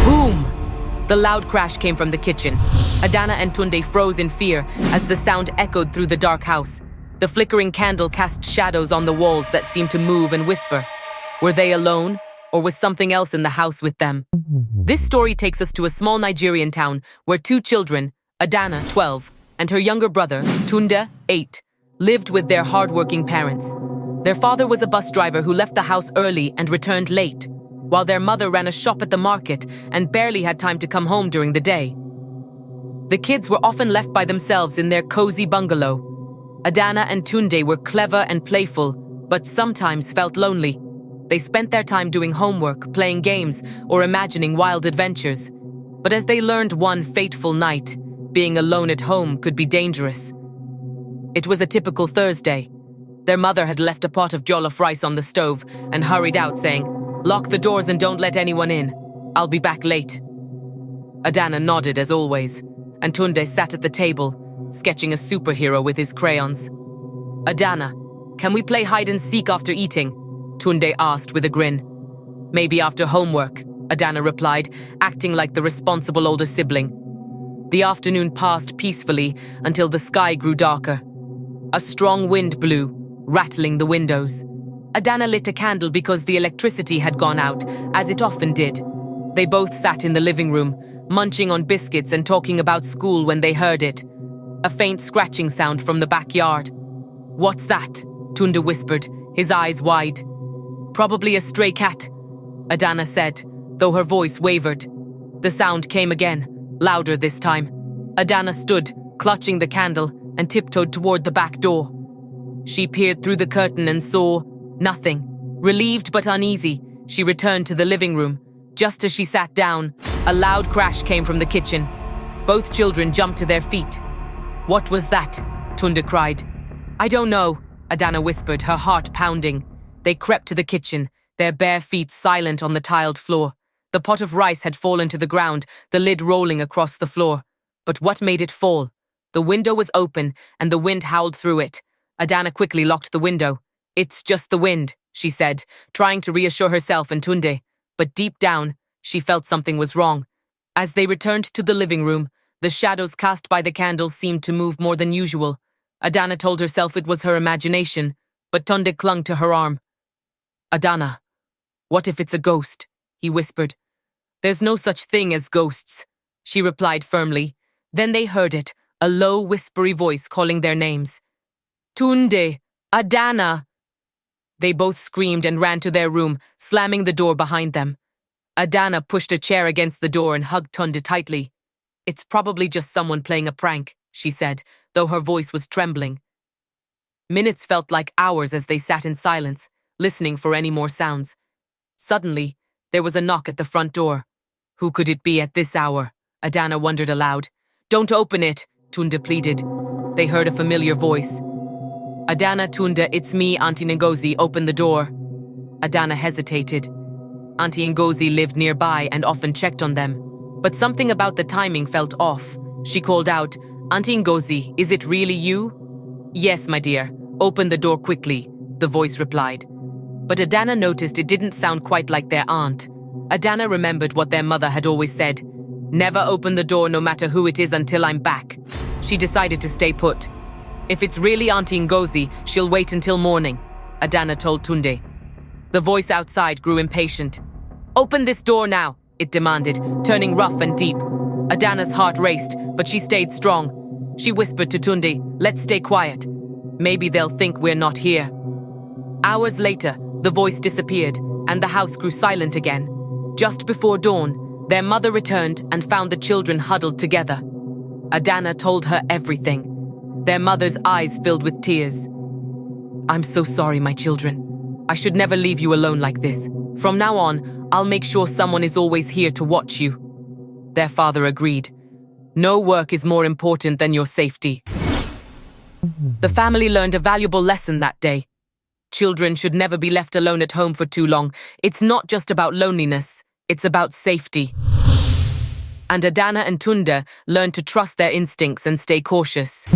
Boom! The loud crash came from the kitchen. Adana and Tunde froze in fear as the sound echoed through the dark house. The flickering candle cast shadows on the walls that seemed to move and whisper. Were they alone, or was something else in the house with them? This story takes us to a small Nigerian town where two children, Adana, 12, and her younger brother, Tunde, 8, lived with their hardworking parents. Their father was a bus driver who left the house early and returned late, while their mother ran a shop at the market and barely had time to come home during the day. The kids were often left by themselves in their cozy bungalow. Adana and Tunde were clever and playful, but sometimes felt lonely. They spent their time doing homework, playing games, or imagining wild adventures. But as they learned one fateful night, being alone at home could be dangerous. It was a typical Thursday. Their mother had left a pot of jollof rice on the stove and hurried out saying, "Lock the doors and don't let anyone in. I'll be back late." Adana nodded as always, and Tunde sat at the table, sketching a superhero with his crayons. "Adana, can we play hide and seek after eating?" Tunde asked with a grin. "Maybe after homework," Adana replied, acting like the responsible older sibling. The afternoon passed peacefully until the sky grew darker. A strong wind blew, rattling the windows. Adana lit a candle because the electricity had gone out, as it often did. They both sat in the living room, munching on biscuits and talking about school when they heard it. A faint scratching sound from the backyard. "What's that?" Tunde whispered, his eyes wide. "Probably a stray cat," Adana said, though her voice wavered. The sound came again, louder this time. Adana stood, clutching the candle, and tiptoed toward the back door. She peered through the curtain and saw nothing. Relieved but uneasy, she returned to the living room. Just as she sat down, a loud crash came from the kitchen. Both children jumped to their feet. "What was that?" Tunde cried. "I don't know," Adana whispered, her heart pounding. They crept to the kitchen, their bare feet silent on the tiled floor. The pot of rice had fallen to the ground, the lid rolling across the floor. But what made it fall? The window was open, and the wind howled through it. Adana quickly locked the window. "It's just the wind," she said, trying to reassure herself and Tunde. But deep down, she felt something was wrong. As they returned to the living room, the shadows cast by the candles seemed to move more than usual. Adana told herself it was her imagination, but Tunde clung to her arm. "Adana, what if it's a ghost?" he whispered. "There's no such thing as ghosts," she replied firmly. Then they heard it, a low, whispery voice calling their names. "Tunde! Adana!" They both screamed and ran to their room, slamming the door behind them. Adana pushed a chair against the door and hugged Tunde tightly. "It's probably just someone playing a prank," she said, though her voice was trembling. Minutes felt like hours as they sat in silence, listening for any more sounds. Suddenly, there was a knock at the front door. Who could it be at this hour? Adana wondered aloud. "Don't open it," Tunde pleaded. They heard a familiar voice. "Adana, Tunde, it's me, Auntie Ngozi, open the door." Adana hesitated. Auntie Ngozi lived nearby and often checked on them. But something about the timing felt off. She called out, "Auntie Ngozi, is it really you?" "Yes, my dear. Open the door quickly," the voice replied. But Adana noticed it didn't sound quite like their aunt. Adana remembered what their mother had always said. "Never open the door no matter who it is until I'm back." She decided to stay put. "If it's really Auntie Ngozi, she'll wait until morning," Adana told Tunde. The voice outside grew impatient. "Open this door now," it demanded, turning rough and deep. Adana's heart raced, but she stayed strong. She whispered to Tunde, "Let's stay quiet. Maybe they'll think we're not here." Hours later, the voice disappeared, and the house grew silent again. Just before dawn, their mother returned and found the children huddled together. Adana told her everything. Their mother's eyes filled with tears. "I'm so sorry, my children. I should never leave you alone like this. From now on, I'll make sure someone is always here to watch you." Their father agreed. "No work is more important than your safety." The family learned a valuable lesson that day. Children should never be left alone at home for too long. It's not just about loneliness, it's about safety. And Adana and Tunde learned to trust their instincts and stay cautious.